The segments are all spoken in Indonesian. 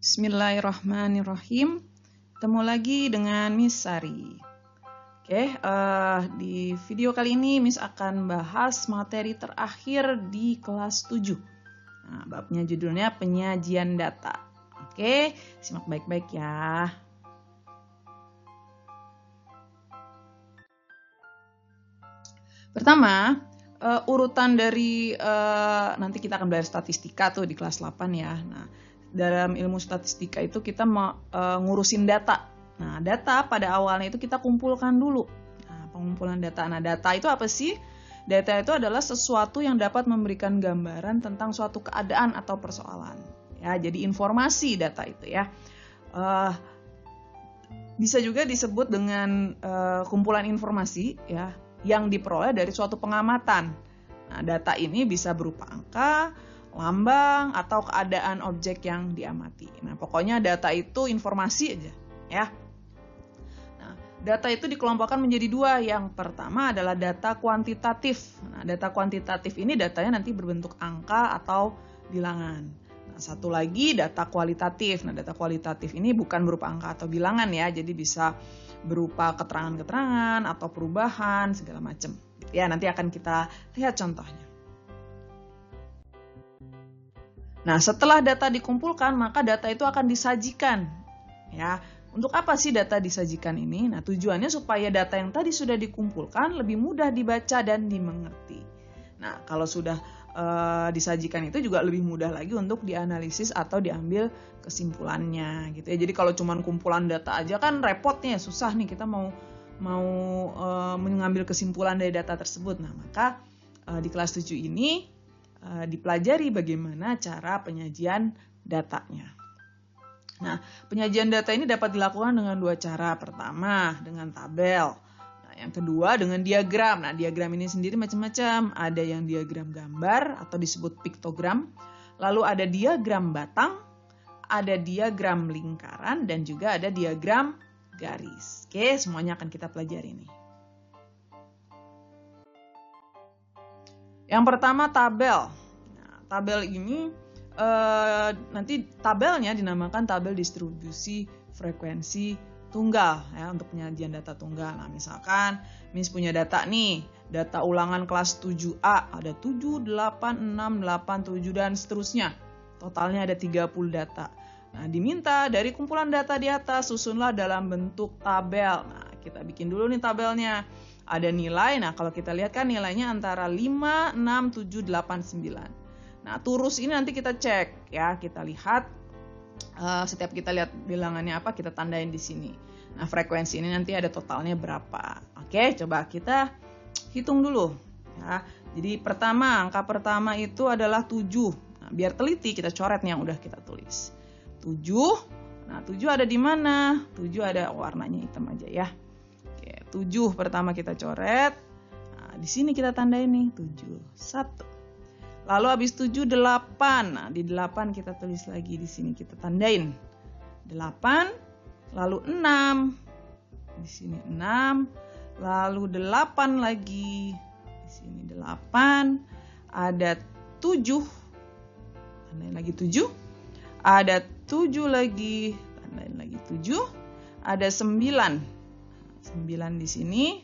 Bismillahirrahmanirrahim. Ketemu lagi dengan Miss Sari. Di video kali ini Miss akan bahas materi terakhir di kelas 7. Nah, babnya judulnya penyajian data. Simak baik-baik ya. Pertama, urutan dari nanti kita akan belajar statistika tuh di kelas 8 ya. Nah, dalam ilmu statistika itu kita ngurusin data. Nah, data pada awalnya itu kita kumpulkan dulu. Nah, pengumpulan data. Nah, data itu apa sih? Data itu adalah sesuatu yang dapat memberikan gambaran tentang suatu keadaan atau persoalan. Ya, jadi informasi data itu ya. Bisa juga disebut dengan kumpulan informasi ya yang diperoleh dari suatu pengamatan. Nah, data ini bisa berupa angka, lambang, atau keadaan objek yang diamati. Nah, pokoknya data itu informasi aja, ya. Nah, data itu dikelompokkan menjadi dua. Yang pertama adalah data kuantitatif. Nah, data kuantitatif ini datanya nanti berbentuk angka atau bilangan. Nah, satu lagi data kualitatif. Nah, data kualitatif ini bukan berupa angka atau bilangan ya, jadi bisa berupa keterangan-keterangan atau perubahan segala macam. Ya, nanti akan kita lihat contohnya. Nah, setelah data dikumpulkan, maka data itu akan disajikan. Ya, untuk apa sih data disajikan ini? Nah, tujuannya supaya data yang tadi sudah dikumpulkan lebih mudah dibaca dan dimengerti. Nah, kalau sudah disajikan itu juga lebih mudah lagi untuk dianalisis atau diambil kesimpulannya, gitu ya. Jadi kalau cuma kumpulan data aja kan repotnya, susah nih kita mau mengambil kesimpulan dari data tersebut. Nah, maka di kelas 7 ini dipelajari bagaimana cara penyajian datanya. Nah, penyajian data ini dapat dilakukan dengan dua cara. Pertama, dengan tabel. Nah, yang kedua, dengan diagram. Nah, diagram ini sendiri macam-macam. Ada yang diagram gambar atau disebut piktogram. Lalu ada diagram batang, ada diagram lingkaran, dan juga ada diagram garis. Semuanya akan kita pelajari nih. Yang pertama tabel. Nah, tabel ini nanti tabelnya dinamakan tabel distribusi frekuensi tunggal ya untuk penyajian data tunggal. Nah, misalkan Miss punya data nih, data ulangan kelas 7A ada 7, 8, 6, 8, 7 dan seterusnya. Totalnya ada 30 data. Nah, diminta dari kumpulan data di atas susunlah dalam bentuk tabel. Nah, kita bikin dulu nih tabelnya. Ada nilai, nah kalau kita lihat kan nilainya antara 5, 6, 7, 8, 9. Nah, turus ini nanti kita cek ya, kita lihat setiap kita lihat bilangannya apa, kita tandain di sini. Nah, frekuensi ini nanti ada totalnya berapa. Coba kita hitung dulu ya. Jadi angka pertama itu adalah 7. Nah, biar teliti kita coret nih yang udah kita tulis. 7. Nah, 7 ada di mana? 7 ada warnanya hitam aja ya. 7 pertama kita coret. Nah, di sini kita tandain nih 7. 1. Lalu habis 7 8. Nah, di 8 kita tulis lagi di sini kita tandain. 8 lalu 6. Di sini 6. Lalu 8 lagi. Di sini 8. Ada 7. Tandain lagi 7. Ada 7 lagi. Tandain lagi 7. Ada 9. 9 di sini,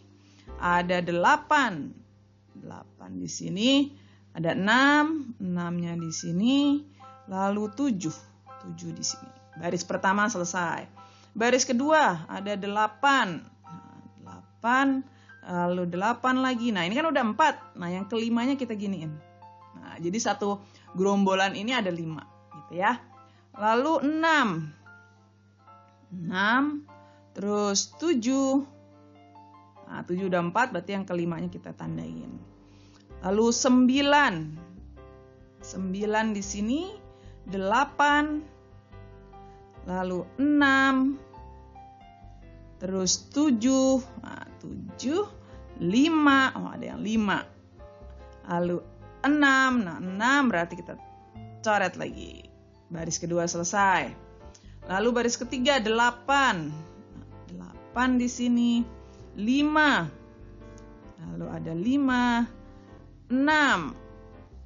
ada 8. 8 di sini, ada 6. 6-nya di sini, lalu 7. 7 di sini. Baris pertama selesai. Baris kedua ada 8. 8, lalu 8 lagi. Nah, ini kan udah 4. Nah, yang kelimanya kita giniin. Nah, jadi satu gerombolan ini ada 5 gitu ya. Lalu 6. 6 terus 7. Nah, 7 udah 4, berarti yang kelimanya kita tandain. Lalu 9. 9 di sini, 8. Lalu 6. Terus 7. Nah, 7, 5. Oh, ada yang 5. Lalu 6. Nah, 6 berarti kita coret lagi. Baris kedua selesai. Lalu baris ketiga 8. 8 di sini, 5. Lalu ada 5, 6.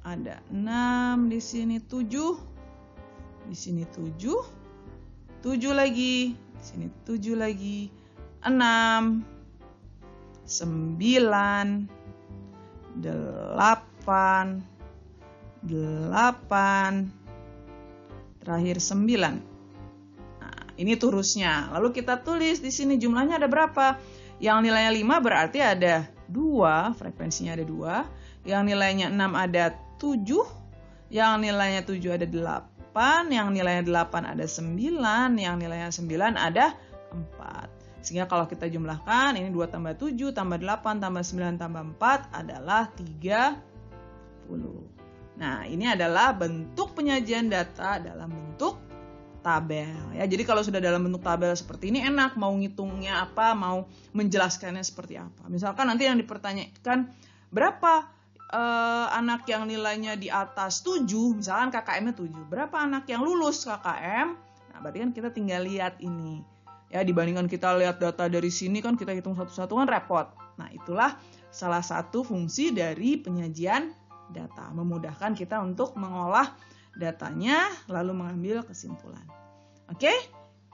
Ada 6 di sini, 7. Di sini 7. 7 lagi, di sini 7 lagi, 6, 9, 8, 8, terakhir 9. Nah, ini turusnya. Lalu kita tulis di sini jumlahnya ada berapa? Yang nilainya 5 berarti ada 2, frekuensinya ada 2. Yang nilainya 6 ada 7, yang nilainya 7 ada 8, yang nilainya 8 ada 9, yang nilainya 9 ada 4. Sehingga kalau kita jumlahkan, ini 2 tambah 7, tambah 8, tambah 9, tambah 4 adalah 30. Nah, ini adalah bentuk penyajian data dalam bentuk tabel. Ya, jadi kalau sudah dalam bentuk tabel seperti ini enak, mau ngitungnya apa, mau menjelaskannya seperti apa. Misalkan nanti yang dipertanyakan, berapa anak yang nilainya di atas 7, misalkan KKM-nya 7. Berapa anak yang lulus KKM? Nah, berarti kan kita tinggal lihat ini. Ya, dibandingkan kita lihat data dari sini kan kita hitung satu-satu kan repot. Nah, itulah salah satu fungsi dari penyajian data. Memudahkan kita untuk mengolah datanya lalu mengambil kesimpulan. Oke,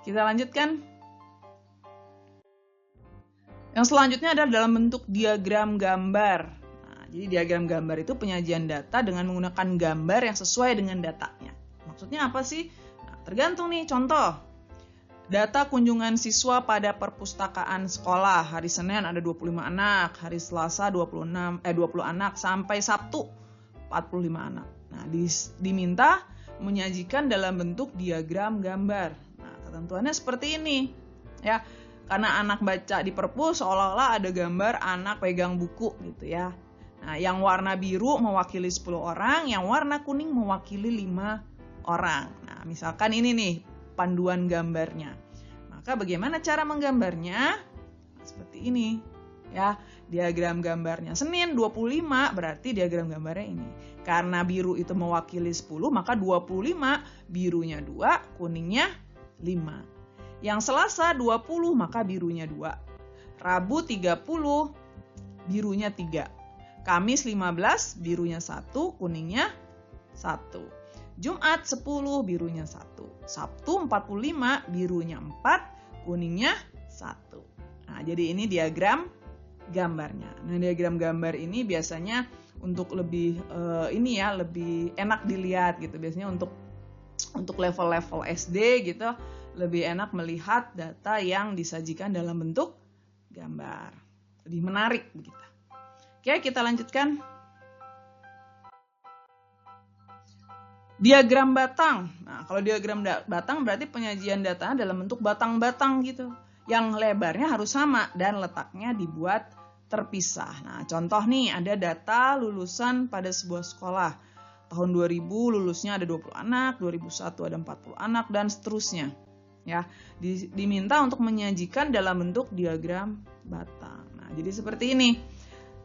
kita lanjutkan. Yang selanjutnya adalah dalam bentuk diagram gambar. Jadi diagram gambar itu penyajian data dengan menggunakan gambar yang sesuai dengan datanya. Maksudnya apa sih? Nah, tergantung nih, contoh. Data kunjungan siswa pada perpustakaan sekolah. Hari Senin ada 25 anak, hari Selasa 20 anak, sampai Sabtu 45 anak. Nah, diminta menyajikan dalam bentuk diagram gambar. Nah, ketentuannya seperti ini. Ya, karena anak baca di perpus seolah-olah ada gambar anak pegang buku gitu ya. Nah, yang warna biru mewakili 10 orang, yang warna kuning mewakili 5 orang. Nah, misalkan ini nih panduan gambarnya. Maka bagaimana cara menggambarnya? Nah, seperti ini. Ya, diagram gambarnya Senin 25 berarti diagram gambarnya ini. Karena biru itu mewakili 10, maka 25 birunya 2, kuningnya 5. Yang Selasa 20 maka birunya 2. Rabu 30 birunya 3. Kamis 15, birunya 1, kuningnya 1. Jumat 10, birunya 1. Sabtu 45, birunya 4, kuningnya 1. Nah, jadi ini diagram gambarnya. Nah, diagram gambar ini biasanya untuk lebih lebih enak dilihat gitu. Biasanya untuk level-level SD gitu, lebih enak melihat data yang disajikan dalam bentuk gambar. Lebih menarik begitu. Oke, kita lanjutkan. Diagram batang. Nah, kalau diagram batang berarti penyajian datanya dalam bentuk batang-batang gitu. Yang lebarnya harus sama dan letaknya dibuat terpisah. Nah, contoh nih, ada data lulusan pada sebuah sekolah. Tahun 2000 lulusnya ada 20 anak, 2001 ada 40 anak, dan seterusnya. Ya, diminta untuk menyajikan dalam bentuk diagram batang. Nah, jadi seperti ini.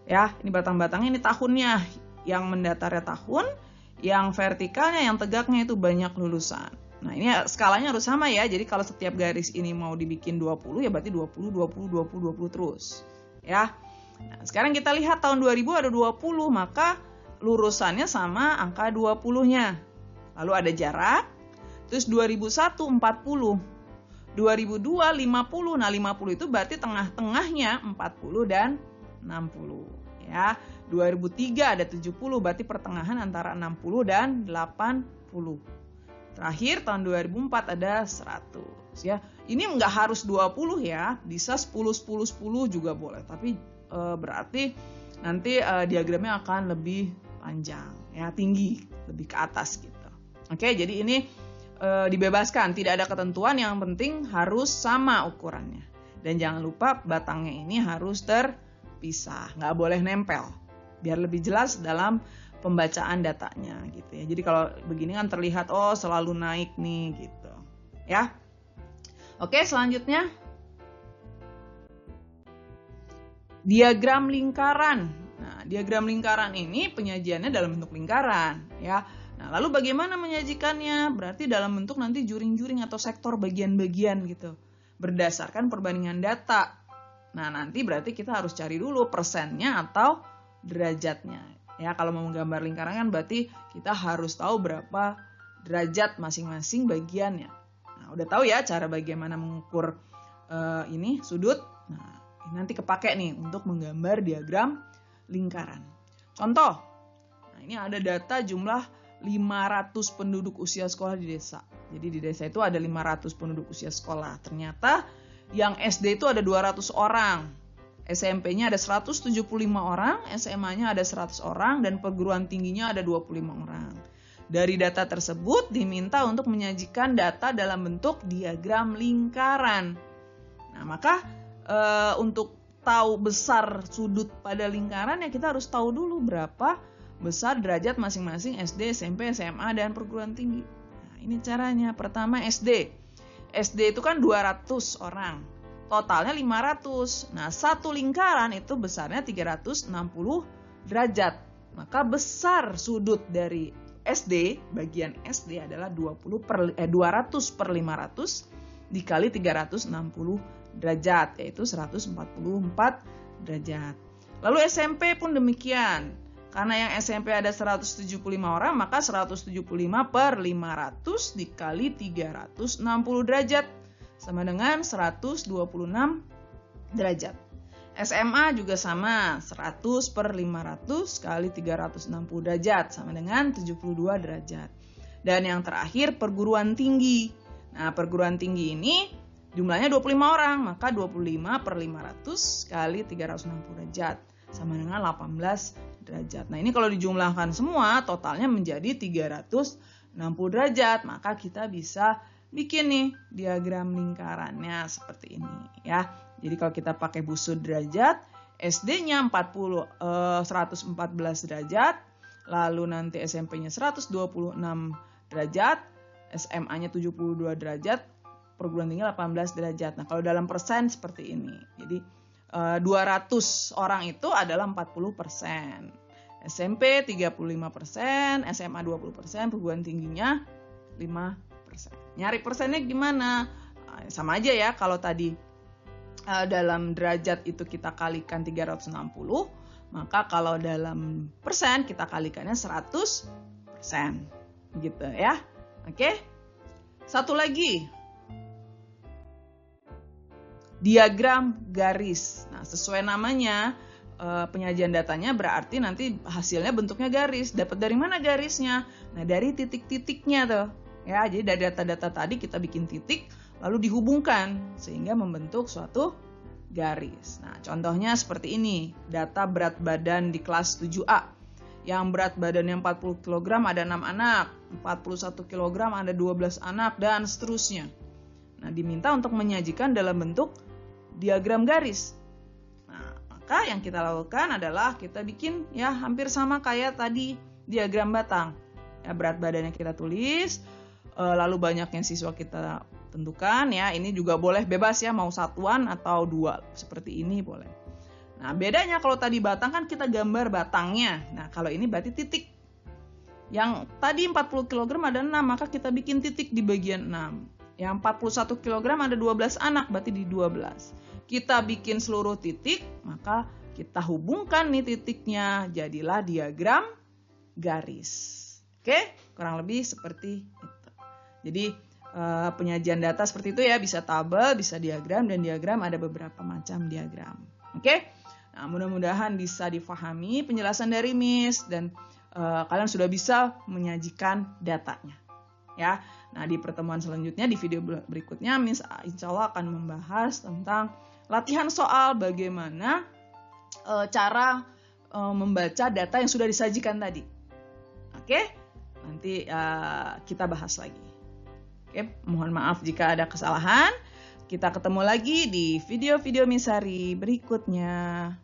Ya, ini batang-batangnya, ini tahunnya. Yang mendatarnya tahun, yang vertikalnya, yang tegaknya itu banyak lulusan. Nah, ini skalanya harus sama ya. Jadi kalau setiap garis ini mau dibikin 20, ya berarti 20, 20, 20, 20 terus. Ya. Nah, sekarang kita lihat tahun 2000 ada 20, maka lurusannya sama angka 20-nya. Lalu ada jarak. Terus 2001 40. 2002 50. Nah, 50 itu berarti tengah-tengahnya 40 dan 60 ya. 2003 ada 70, berarti pertengahan antara 60 dan 80. Terakhir tahun 2004 ada 100 ya. Ini enggak harus 20 ya, bisa 10 10 10 juga boleh, tapi berarti nanti diagramnya akan lebih panjang ya, tinggi, lebih ke atas gitu. Oke, jadi ini dibebaskan, tidak ada ketentuan, yang penting harus sama ukurannya. Dan jangan lupa batangnya ini harus terpisah, nggak boleh nempel, biar lebih jelas dalam pembacaan datanya gitu ya. Jadi kalau begini kan terlihat oh selalu naik nih gitu ya. Oke, selanjutnya diagram lingkaran. Nah, diagram lingkaran ini penyajiannya dalam bentuk lingkaran ya. Nah, lalu bagaimana menyajikannya? Berarti dalam bentuk nanti juring-juring atau sektor bagian-bagian gitu, berdasarkan perbandingan data. Nah, nanti berarti kita harus cari dulu persennya atau derajatnya. Ya, kalau mau menggambar lingkaran kan berarti kita harus tahu berapa derajat masing-masing bagiannya. Nah, Nah, udah tahu ya cara bagaimana mengukur ini sudut. Nah, nanti kepake nih untuk menggambar diagram lingkaran. Contoh, nah ini ada data jumlah 500 penduduk usia sekolah di desa. Jadi di desa itu ada 500 penduduk usia sekolah. Ternyata yang SD itu ada 200 orang. SMP-nya ada 175 orang, SMA-nya ada 100 orang, dan perguruan tingginya ada 25 orang. Dari data tersebut diminta untuk menyajikan data dalam bentuk diagram lingkaran. Nah, maka untuk tahu besar sudut pada lingkaran ya kita harus tahu dulu berapa besar derajat masing-masing SD, SMP, SMA, dan perguruan tinggi. Nah, ini caranya. Pertama SD. SD itu kan 200 orang. Totalnya 500. Nah, satu lingkaran itu besarnya 360 derajat. Maka besar sudut dari SD, bagian SD adalah 200 per 500 dikali 360 derajat, yaitu 144 derajat. Lalu SMP pun demikian. Karena yang SMP ada 175 orang, maka 175 per 500 dikali 360 derajat sama dengan 126 derajat. SMA juga sama, 100 per 500 kali 360 derajat sama dengan 72 derajat. Dan yang terakhir perguruan tinggi. Nah, perguruan tinggi ini jumlahnya 25 orang, maka 25 per 500 kali 360 derajat sama dengan 18 derajat. Nah, ini kalau dijumlahkan semua totalnya menjadi 360 derajat, maka kita bisa bikin nih diagram lingkarannya seperti ini ya. Jadi kalau kita pakai busur derajat, SD-nya 114 derajat, lalu nanti SMP-nya 126 derajat, SMA-nya 72 derajat, perguruan tinggi 18 derajat. Nah, kalau dalam persen seperti ini. Jadi 200 orang itu adalah 40%. SMP 35%, SMA 20%, perguruan tingginya 5%. Nyari persennya gimana? Sama aja ya, kalau tadi dalam derajat itu kita kalikan 360, maka kalau dalam persen kita kalikannya 100%. Gitu ya. Oke? Satu lagi. Diagram garis. Nah, sesuai namanya, penyajian datanya berarti nanti hasilnya bentuknya garis. Dapat dari mana garisnya? Nah, dari titik-titiknya tuh. Ya, jadi dari data-data tadi kita bikin titik, lalu dihubungkan sehingga membentuk suatu garis. Nah, contohnya seperti ini. Data berat badan di kelas 7A. Yang berat badannya 40 kg ada 6 anak, 41 kg ada 12 anak, dan seterusnya. Nah, diminta untuk menyajikan dalam bentuk diagram garis. Nah, maka yang kita lakukan adalah kita bikin ya hampir sama kayak tadi diagram batang. Ya, berat badannya kita tulis, lalu banyaknya siswa kita tentukan ya. Ini juga boleh bebas ya, mau satuan atau dua seperti ini boleh. Nah, bedanya kalau tadi batang kan kita gambar batangnya. Nah, kalau ini berarti titik. Yang tadi 40 kg ada 6, maka kita bikin titik di bagian 6. Yang 41 kg ada 12 anak, berarti di 12. Kita bikin seluruh titik, maka kita hubungkan nih titiknya, jadilah diagram garis. Oke, kurang lebih seperti itu. Jadi penyajian data seperti itu ya, bisa tabel, bisa diagram, dan diagram ada beberapa macam diagram. Oke, nah, mudah-mudahan bisa difahami penjelasan dari Miss dan kalian sudah bisa menyajikan datanya. Ya, nah di pertemuan selanjutnya di video berikutnya Miss insya Allah akan membahas tentang latihan soal bagaimana cara membaca data yang sudah disajikan tadi. Oke, nanti kita bahas lagi. Oke, mohon maaf jika ada kesalahan. Kita ketemu lagi di video-video Miss Sari berikutnya.